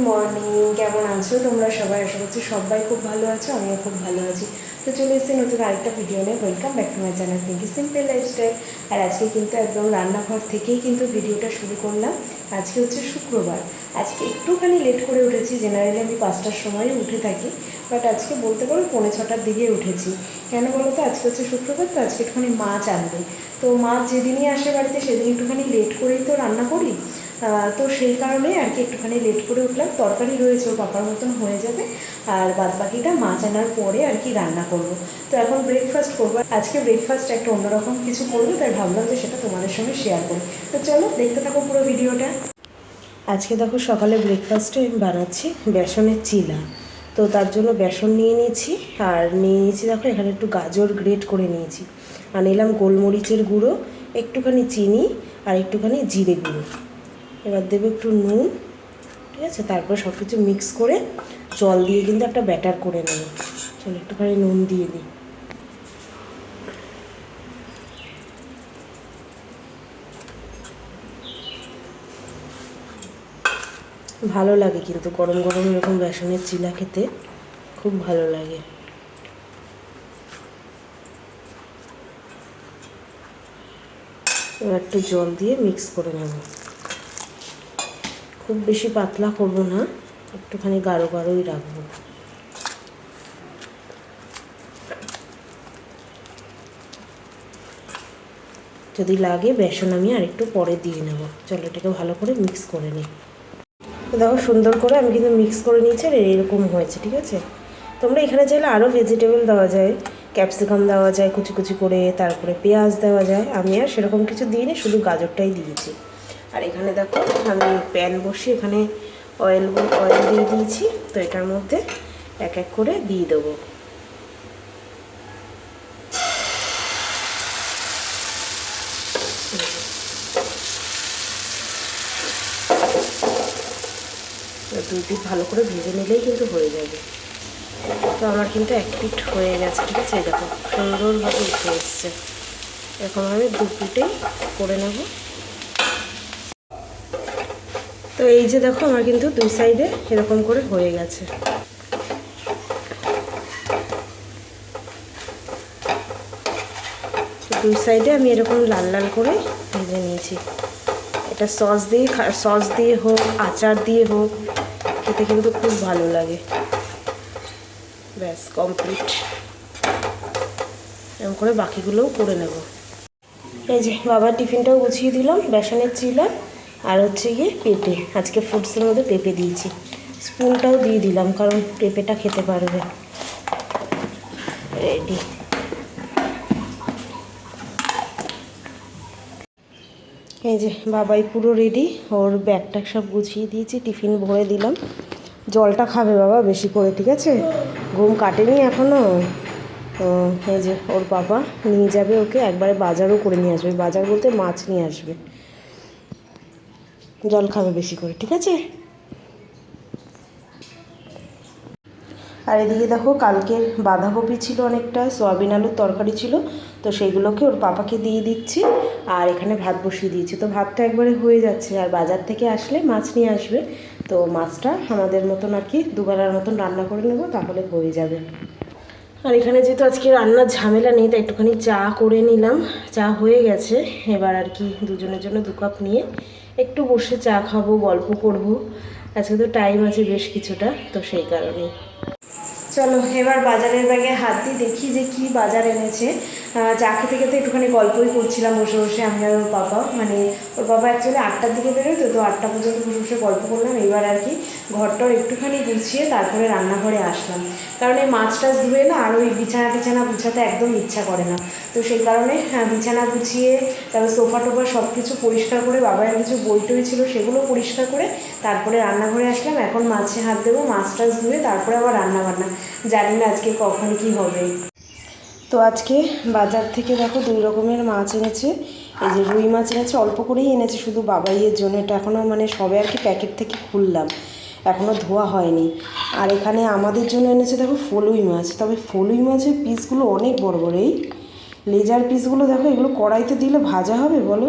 Morning, কেমন আছো তোমরা সবাই? আশা করছি সবাই খুব ভালো আছো, আমিও খুব ভালো আছি। তো চলে এসেছি নতুন আরেকটা ভিডিও নিয়ে। Welcome back to my channel Pinky simple lifestyle. আর আজকে কিন্তু একদম রান্নাঘর থেকেই কিন্তু ভিডিওটা শুরু করলাম। আজকে হচ্ছে শুক্রবার। আজকে একটুখানি লেট করে উঠেছি। জেনারেলি আমি 5টার সময় উঠে থাকি, বাট আজকে বলতে পারো 5:45-6টার দিকে উঠেছি। কেন বলো তো? আজকে হচ্ছে শুক্রবার, তো আজকে একটুখানি মাছ আনবে। তো মাছ যেদিনই আসে বাড়িতে সেদিন একটুখানি লেট করেই তো রান্না করি। তো সেই কারণেই আর কি একটুখানি লেট করে উঠলাম। তরকারি রয়েছে, ওর পাপার মতন হয়ে যাবে, আর বাদ বাকিটা মাছ আনার পরে আর কি রান্না করব। তো এখন ব্রেকফাস্ট করবো। আজকে ব্রেকফাস্ট একটা অন্যরকম কিছু করবো, তাই ভাবলাম যে সেটা তোমাদের সঙ্গে শেয়ার করি। তো চলো দেখতে থাকো পুরো ভিডিওটা। আজকে দেখো সকালে ব্রেকফাস্টে আমি বানাচ্ছি বেসনের চিলা। তো তার জন্য বেসন নিয়ে নিয়েছি, আর নিয়ে নিয়েছি দেখো এখানে একটু গাজর গ্রেট করে নিয়েছি, আর নিলাম গোলমরিচের গুঁড়ো, একটুখানি চিনি, আর একটুখানি জিরে গুঁড়ো। এবার দেবো একটু নুন, ঠিক আছে? তারপর সব কিছু মিক্স করে জল দিয়ে কিন্তু একটা ব্যাটার করে নেব। চলো একটুখানি নুন দিয়ে দিই। ভালো লাগে কিন্তু গরম গরম এরকম বেসনের চিলা খেতে খুব ভালো লাগে। এবার একটু জল দিয়ে মিক্স করে নেব। খুব বেশি পাতলা করব না, একটুখানি গাঢ় গাঢ়ই রাখবো। যদি লাগে বেসন আমি আরেকটু পরে দিয়ে নেব। চলো এটাকে ভালো করে মিক্স করে নিই। দেখো সুন্দর করে আমি কিন্তু মিক্স করে নিয়েছি, আর এরকম হয়েছে, ঠিক আছে? তোমরা এখানে চাইলে আরও ভেজিটেবল দেওয়া যায়, ক্যাপসিকাম দেওয়া যায় কুচি কুচি করে, তারপরে পেঁয়াজ দেওয়া যায়। আমি আর সেরকম কিছু দিইনি, শুধু গাজরটাই দিয়েছি। আর এখানে দেখো আমি প্যান বসিয়ে এখানে অয়েল দিয়ে দিয়েছি। তো এটার মধ্যে এক এক করে দিয়ে দেবো। দুই পিঠ ভালো করে ভেজে নিলেই কিন্তু হয়ে যাবে। তো আমার কিন্তু এক পিঠ হয়ে গেছে, ঠিক আছে? দেখো সুন্দরভাবে উঠে এসছে। এখন আমি দু পিঠেই করে নেব। তো এই যে দেখো আমার কিন্তু দুই সাইডে এরকম করে হয়ে গেছে। দুই সাইডে আমি এরকম লাল লাল করে ভেজে নিয়েছি। এটা সস দিয়ে হোক, আচার দিয়ে হোক, খেতে কিন্তু খুব ভালো লাগে। ব্যাস কমপ্লিট। এরকম করে বাকিগুলোও করে নেব। এই যে বাবার টিফিনটাও গুছিয়ে দিলাম, বেসনের চিলা আর হচ্ছে গিয়ে পেঁপে। আজকে ফ্রুটসের মধ্যে পেঁপে দিয়েছি। স্পুনটাও দিয়ে দিলাম, কারণ পেঁপেটা খেতে পারবে। রেডি। এই যে বাবাই পুরো রেডি, ওর ব্যাগটা সব গুছিয়ে দিয়েছি, টিফিন ভরে দিলাম। জলটা খাবে বাবা বেশি করে, ঠিক আছে? ঘুম কাটেনি এখনও। এই যে ওর বাবা নিয়ে যাবে ওকে, একবারে বাজারও করে নিয়ে আসবে। বাজার বলতে মাছ নিয়ে আসবে। জল খাবে বেশি করে, ঠিক আছে? আর এদিকে দেখো কালকের বাঁধাকপি ছিল অনেকটা, সয়াবিন আলুর তরকারি ছিল, তো সেইগুলোকে ওর পাপাকে দিয়ে দিচ্ছি। আর এখানে ভাত বসিয়ে দিয়েছি। তো ভাতটা একবারে হয়ে যাচ্ছে, আর বাজার থেকে আসলে মাছ নিয়ে আসবে। তো মাছটা আমাদের মতন আর কি দুবেলার মতন রান্না করে নেব, তাহলে হয়ে যাবে। আর এখানে যেহেতু আজকে রান্নার ঝামেলা নেই, তাই একটুখানি চা করে নিলাম। চা হয়ে গেছে। এবার আর কি দুজনের জন্য 2 কাপ নিয়ে একটু বসে চা খাবো, গল্প করব। আজকে তো টাইম আছে বেশ কিছুটা, তো সেই কারণেই। চলো এবার বাজারের ব্যাগে হাত দিয়ে দেখি যে কি বাজার এনেছে। চা খেতে খেতে একটুখানি গল্পই করছিলাম বসে বসে আমি আর ওর বাবা। মানে ওর বাবা অ্যাকচুয়ালি 8টার দিকে বেরোয়, তো 8টা পর্যন্ত বসে বসে গল্প করলাম। এবার আর কি ঘরটাও একটুখানি গুছিয়ে তারপরে রান্নাঘরে আসলাম, কারণ এই মাছ টাছ ধুয়ে না আর ওই বিছানা গুছাতে একদম ইচ্ছা করে না। তো সেই কারণে বিছানা গুছিয়ে তারপর সোফা টোফা সব কিছু পরিষ্কার করে, বাবার কিছু বই টই ছিল সেগুলো পরিষ্কার করে তারপরে রান্নাঘরে আসলাম। এখন মাছে হাত দেবো, মাছ টাছ ধুয়ে তারপরে আবার রান্না বান্না। জানি না আজকে কখন কি হবে। তো আজকে বাজার থেকে দেখো 2 রকমের মাছ এনেছে। এই যে রুই মাছ এনেছে, অল্প করেই এনেছে শুধু বাবাইয়ের জন্য। এটা এখনও মানে সবে আর কি প্যাকেট থেকে খুললাম, এখনও ধোয়া হয়নি। আর এখানে আমাদের জন্য এনেছে দেখো ফলুই মাছ। তবে ফলুই মাছের পিসগুলো অনেক বড় বড়, এই লেজার পিসগুলো দেখো। এগুলো কড়াইতে দিলে ভাজা হবে বলো?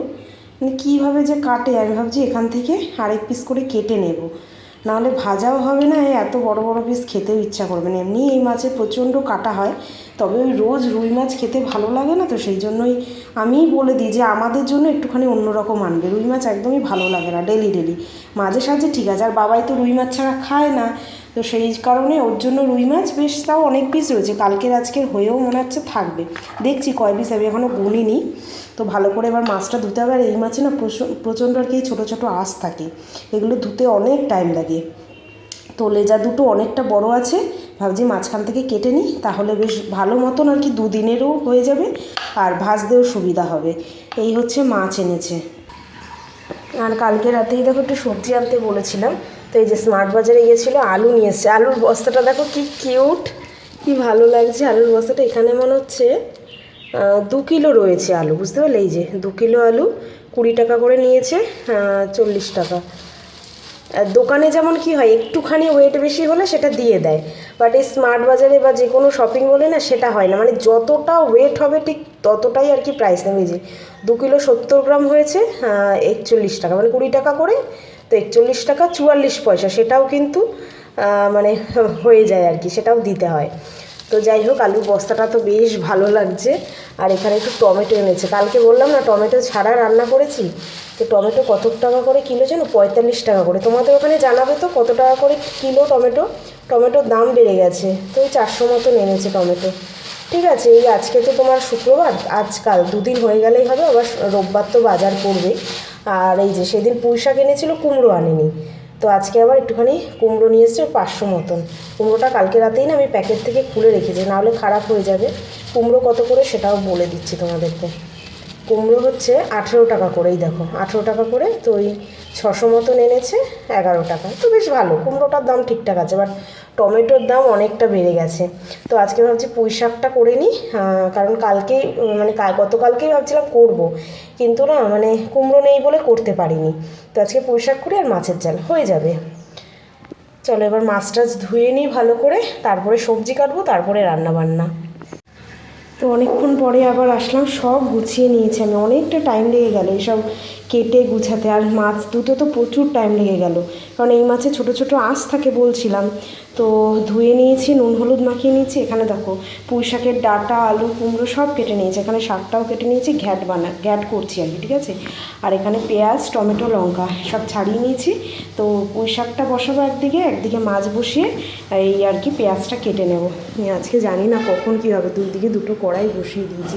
মানে কীভাবে যে কাটে, আমি ভাবছি এখান থেকে আরেক পিস করে কেটে নেব। নাহলে ভাজাও হবে না, এত বড় বড় পিস খেতেও ইচ্ছা করবে না। এমনি এই মাছে প্রচণ্ড কাটা হয়, তবে ওই রোজ রুই মাছ খেতে ভালো লাগে না, তো সেই জন্যই আমিই বলে দিই যে আমাদের জন্য একটুখানি অন্যরকম আনবে। রুই মাছ একদমই ভালো লাগে না ডেলি ডেলি, মাঝে সাঝে ঠিক আছে। আর বাবাই তো রুই মাছ ছাড়া খায় না, তো সেই কারণে ওর জন্য রুই মাছ বেশ তাও অনেক পিস রয়েছে, কালকের আজকের হয়েও মনে হচ্ছে থাকবে। দেখছি কয় পিস, আমি এখনও গুনিনি। তো ভালো করে এবার মাছটা ধুতে হবে। আর এই মাছে না প্রচণ্ড আর কি ছোটো ছোটো আঁশ থাকে, এগুলো ধুতে অনেক টাইম লাগে। তো লেজা দুটো অনেকটা বড় আছে, ভাবছি মাঝখান থেকে কেটে নিই, তাহলে বেশ ভালো মতন আর কি দুদিনেরও হয়ে যাবে, আর ভাজতেও সুবিধা হবে। এই হচ্ছে মাছ এনেছে। আর কালকে রাতেই দেখো একটু সবজি আনতে বলেছিলাম, তো এই যে স্মার্ট বাজারে গিয়েছিলো, আলু নিয়ে এসছে। আলুর বস্তাটা দেখো কি কিউট, কি ভালো লাগছে আলুর বস্তাটা। এখানে মনে হচ্ছে 2 কিলো রয়েছে আলু, বুঝতে পারলে? এই যে 2 কিলো আলু 20 টাকা করে নিয়েছে, 40 টাকা। আর দোকানে যেমন কি হয় একটুখানি ওয়েট বেশি হলে সেটা দিয়ে দেয়, বাট এই স্মার্ট বাজারে বা যে কোনো শপিং মলে না সেটা হয় না, মানে যতটা ওয়েট হবে ঠিক ততটাই আর কি প্রাইস নেবে। যে 2 কিলো 70 গ্রাম হয়েছে 41 টাকা, মানে 20 টাকা করে, তো 41 টাকা 44 পয়সা, সেটাও কিন্তু মানে হয়ে যায় আর কি, সেটাও দিতে হয়। তো যাই হোক, আলুর বস্তাটা তো বেশ ভালো লাগছে। আর এখানে একটু টমেটো এনেছে, কালকে বললাম না টমেটো ছাড়া রান্না করেছি, তো টমেটো কত টাকা করে কিলো যেন, 45 টাকা করে। তোমাদের ওখানে জানাবে তো কত টাকা করে কিলো টমেটো। টমেটোর দাম বেড়ে গেছে, তো ওই 400 মতন এনেছে টমেটো। ঠিক আছে, এই আজকে তো তোমার শুক্রবার, আজকাল 2 দিন হয়ে গেলেই হবে, আবার রোববার তো বাজার করবে। আর এই যে সেদিন পুঁই শাক এনেছিল, কুমড়ো আনেনি, তো আজকে আবার একটুখানি কুমড়ো নিয়ে এসছে 500 মতন। কুমড়োটা কালকে রাতেই না আমি প্যাকেট থেকে খুলে রেখেছি, নাহলে খারাপ হয়ে যাবে। কুমড়ো কত করে সেটাও বলে দিচ্ছি তোমাদেরকে। কুমড়ো হচ্ছে 18 টাকা করেই, দেখো 18 টাকা করে, তো ওই 600 মতন এনেছে 11 টাকা, তো বেশ ভালো। কুমড়োটার দাম ঠিকঠাক আছে, বাট টমেটোর দাম অনেকটা বেড়ে গেছে। তো আজকে ভাবছি পুঁই শাকটা করে নিই, কারণ কালকেই মানে গতকালকেই ভাবছিলাম করব, কিন্তু না মানে কুমড়ো নেই বলে করতে পারিনি। তো আজকে পুঁই শাক করি, আর মাছের ঝাল হয়ে যাবে। চলো এবার মাছ টাছ ধুয়ে নিই ভালো করে, তারপরে সবজি কাটবো, তারপরে রান্না বান্না। তো অনেকক্ষণ পরে আবার আসলাম, সব গুছিয়ে নিয়েছি আমি, অনেকটা টাইম লেগে গেল এইসব কেটে গুছাতে। আর মাছ দুটো তো প্রচুর টাইম লেগে গেল, কারণ এই মাছে ছোটো ছোটো আঁশ থাকে বলছিলাম। তো ধুয়ে নিয়েছি, নুন হলুদ মাখিয়ে নিয়েছি। এখানে দেখো পুঁই শাকের ডাঁটা, আলু, কুমড়ো সব কেটে নিয়েছি, এখানে শাকটাও কেটে নিয়েছি, ঘ্যাট করছি আর কি, ঠিক আছে। আর এখানে পেঁয়াজ, টমেটো, লঙ্কা সব ছাড়িয়ে নিয়েছি। তো পুঁই শাকটা বসাবো একদিকে, একদিকে মাছ বসিয়ে এই আর কি পেঁয়াজটা কেটে নেব। আজকে জানি না কখন কী হবে, দুই দিকে দুটো কড়াই বসিয়ে দিয়েছি।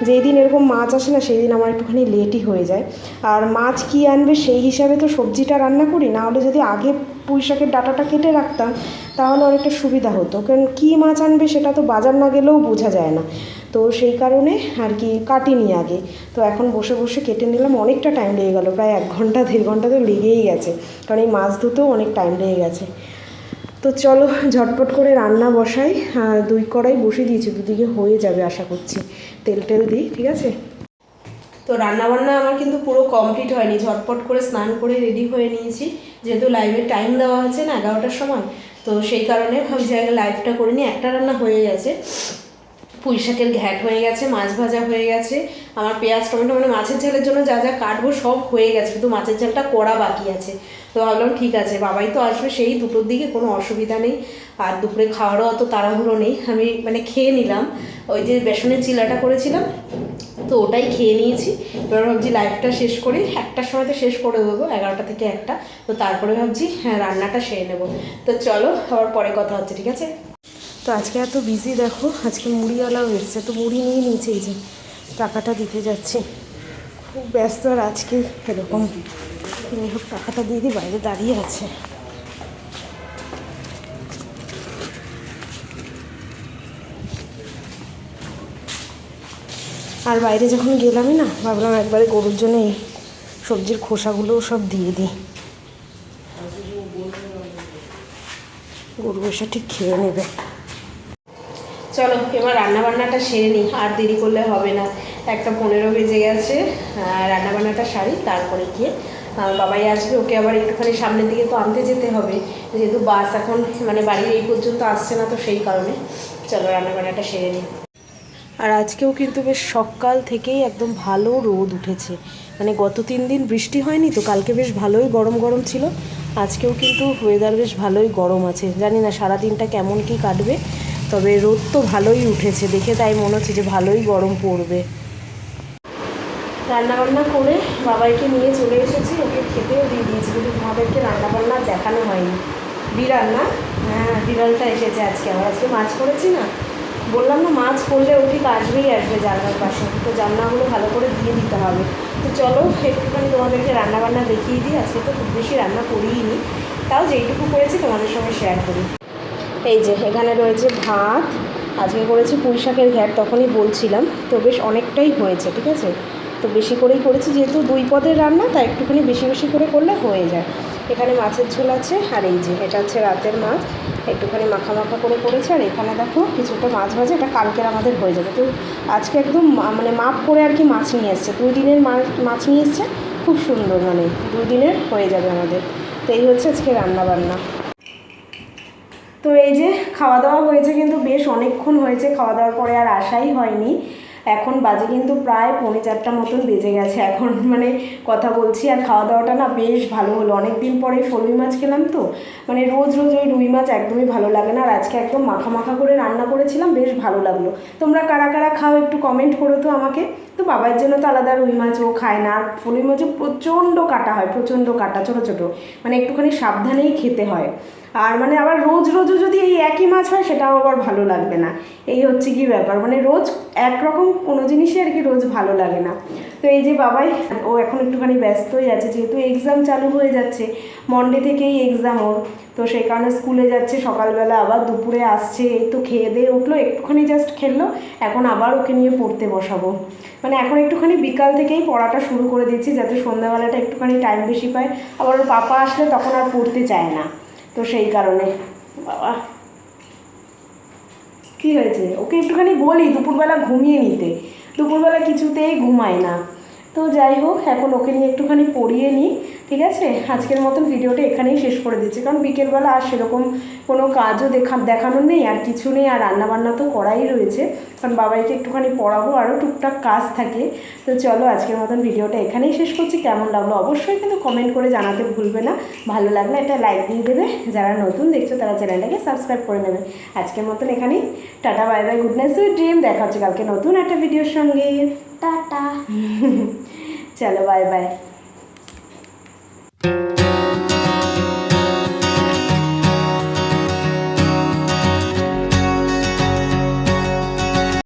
যেই দিন এরকম মাছ আসে না, সেই দিন আমার একটুখানি লেটই হয়ে যায়। আর মাছ কী আনবে সেই হিসাবে তো সবজিটা রান্না করি, নাহলে যদি আগে পুঁই শাকের ডাঁটাটা কেটে রাখতাম তাহলে অনেকটা সুবিধা হতো, কারণ কী মাছ আনবে সেটা তো বাজার না গেলেও বোঝা যায় না। তো সেই কারণে আর কি কাটিনি আগে। তো এখন বসে বসে কেটে নিলাম, অনেকটা টাইম লেগে গেলো, প্রায় 1 ঘন্টা 1.5 ঘন্টা তো লেগেই গেছে, কারণ এই মাছ ধুতেও অনেক টাইম লেগে গেছে। তো চলো ঝটপট করে রান্না বসাই, 2 কড়াই বসিয়ে দিয়েছি, দুদিকে হয়ে যাবে আশা করছি। তেল দিই, ঠিক আছে। তো রান্নাবান্না আমার কিন্তু পুরো কমপ্লিট হয়নি, ঝটপট করে স্নান করে রেডি হয়ে নিয়েছি, যেহেতু লাইভের টাইম দেওয়া আছে না 11টার সময়, তো সেই কারণে ভাবছি আগে লাইভটা করে নিই। একটা রান্না হয়ে গেছে, পুঁই শাকের ঘ্যাট হয়ে গেছে, মাছ ভাজা হয়ে গেছে, আমার পেঁয়াজ টমেটো মানে মাছের ঝালের জন্য যা যা কাটবো সব হয়ে গেছে, কিন্তু মাছের ঝালটা করা বাকি আছে। তো ভাবলাম ঠিক আছে, বাবাই তো আসবে সেই 2টোর দিকে, কোনো অসুবিধা নেই। আর দুপুরে খাওয়ারও অত তাড়াহুড়ো নেই, আমি মানে খেয়ে নিলাম, ওই যে বেসনের চিলাটা করেছিলাম, তো ওটাই খেয়ে নিয়েছি। এবার ভাবছি লাইভটা শেষ করি, 1টার সময় তো শেষ করে দেবো, 11টা থেকে 1টা, তো তারপরে ভাবছি রান্নাটা সেরে নেবো। তো চলো আবার পরে কথা হচ্ছে, ঠিক আছে। তো আজকে এত বিজি দেখো, আজকে মুড়িওয়ালাও এসছে, তো মুড়ি নিয়ে নিয়েছে, এই যে টাকাটা দিতে যাচ্ছে, খুব ব্যস্ত। আর আজকে এরকম যাই হোক টাকাটা দিয়ে দিই, বাইরে দাঁড়িয়ে আছে। আর বাইরে যখন গেলামই না, ভাবলাম একবারে গরুর জন্য এই সবজির খোসাগুলোও সব দিয়ে দিই, গরু এসে ঠিক খেয়ে নেবে। চলো এবার রান্নাবান্নাটা সেরে নিই, আর দেরি করলে হবে না, 1:15 বেজে গেছে। রান্নাবান্নাটা সারি, তারপরে গিয়ে বাবাই আসবে, ওকে আবার একটুখানি সামনের দিকে তো আনতে যেতে হবে, যেহেতু বাস এখন মানে বাড়ির এই পর্যন্ত আসছে না, তো সেই কারণে চলো রান্নাবান্নাটা সেরে নিই। আর আজকেও কিন্তু বেশ সকাল থেকেই একদম ভালো রোদ উঠেছে, মানে গত 3 দিন বৃষ্টি হয়নি তো, কালকে বেশ ভালোই গরম গরম ছিল, আজকেও কিন্তু ওয়েদার বেশ ভালোই গরম আছে। জানি না সারাদিনটা কেমন কি কাটবে, তবে রোদ তো ভালোই উঠেছে, দেখে তাই মনে হচ্ছে যে ভালোই গরম পড়বে। রান্নাবান্না করে বাবাইকে নিয়ে চলে এসেছি, ওকে খেতেও দিয়ে দিয়েছি, কিন্তু তোমাদেরকে রান্নাবান্না দেখানো হয়নি। বিড়াল না? হ্যাঁ, বিড়ালটা এসেছে আজকে। আজকে মাছ করেছি না, বললাম না মাছ করলে ও ঠিক আসবেই আসবে জানলার পাশে, তো জানলাগুলো ভালো করে দিয়ে দিতে হবে। তো চলো একটুখানি তোমাদেরকে রান্নাবান্না দেখিয়ে দিই। আজকে তো খুব বেশি রান্না করিই নি, তাও যেইটুকু করেছি তোমাদের সঙ্গে শেয়ার করি। এই যে এখানে রয়েছে ভাত, আজকে করেছি পুঁই শাকের ঘ্যাট, তখনই বলছিলাম, তো বেশ অনেকটাই হয়েছে, ঠিক আছে। তো বেশি করেই করেছি, যেহেতু 2 পদের রান্না, তাই একটুখানি বেশি বেশি করে করলে হয়ে যায়। এখানে মাছের ঝোল আছে, আর এই যে এটা হচ্ছে রাতের মাছ, একটুখানি মাখা মাখা করে করেছে। আর এখানে দেখো কিছুটা মাছ ভাজা, এটা কালকের আমাদের হয়ে যাবে। তো আজকে একদম মানে মাপ করে আর কি মাছ নিয়ে এসছে, 2 দিনের মাছ নিয়ে এসছে, খুব সুন্দর, মানে 2 দিনের হয়ে যাবে আমাদের। তো এই হচ্ছে আজকে রান্নাবান্না। তো এই যে খাওয়া দাওয়া হয়েছে, কিন্তু বেশ অনেকক্ষণ হয়েছে, খাওয়া দাওয়ার পরে আর আসাই হয়নি। এখন বাজে কিন্তু প্রায় 3:45 মতন বেজে গেছে এখন, মানে কথা বলছি। আর খাওয়া দাওয়াটা না বেশ ভালো হলো, অনেক দিন পরে রুই মাছ খেলাম তো, মানে রোজ রোজ ওই রুই মাছ একদমই ভালো লাগে না। আর আজকে একদম মাখা মাখা করে রান্না করেছিলাম, বেশ ভালো লাগলো। তোমরা কারা কারা খাও একটু কমেন্ট করো তো আমাকে। তো বাবার জন্য তো আলাদা রুই মাছ ও খায় না, আর রুই মাছও প্রচণ্ড কাটা হয়, প্রচণ্ড কাটা, ছোটো ছোটো, মানে একটুখানি সাবধানেই খেতে হয়। আর মানে আবার রোজ রোজও যদি এই একই মাছ হয়, সেটাও আবার ভালো লাগবে না, এই হচ্ছে কি ব্যাপার, মানে রোজ একরকম কোনো জিনিসই আর কি রোজ ভালো লাগে না। তো এই যে বাবাই, ও এখন একটুখানি ব্যস্তই আছে, যেহেতু এক্সাম চালু হয়ে যাচ্ছে, মন্ডে থেকেই এক্সাম ওর, তো সেই কারণে স্কুলে যাচ্ছে সকালবেলা, আবার দুপুরে আসছে, এই তো খেয়ে দিয়ে উঠলো, একটুখানি জাস্ট খেললো, এখন আবার ওকে নিয়ে পড়তে বসাবো। মানে এখন একটুখানি বিকাল থেকেই পড়াটা শুরু করে দিচ্ছি, যাতে সন্ধ্যাবেলাটা একটুখানি টাইম বেশি পায়। আবার ওর পাপা আসলে তখন আর পড়তে চায় না, তো সেই কারণে। বাবা কী হয়েছে, ওকে একটুখানি বলি দুপুরবেলা ঘুমিয়ে নিতে, দুপুরবেলা কিছুতেই ঘুমায় না। তো যাই হোক, এখন ওকে নিয়ে একটুখানি পড়িয়ে নিই, ঠিক আছে। আজকের মতন ভিডিওটা এখানেই শেষ করে দিচ্ছি, কারণ বিকেলবেলা আর সেরকম কোনো কাজও দেখানোর নেই, আর কিছু নেই, আর রান্নাবান্না তো করাই রয়েছে, কারণ বাবাইকে একটুখানি পড়াবো, আরও টুকটাক কাজ থাকে। তো চলো আজকের মতন ভিডিওটা এখানেই শেষ করছি। কেমন লাগলো অবশ্যই কিন্তু কমেন্ট করে জানাতে ভুলবে না, ভালো লাগলে একটা লাইক দিয়ে দেবে, যারা নতুন দেখছো তারা চ্যানেলটাকে সাবস্ক্রাইব করে নেবে। আজকের মতন এখানেই tata, bye bye, good night, sweet dream. দেখা হচ্ছে কালকে নতুন একটা ভিডিওর সঙ্গে। টাটা। চলো বাই বাই।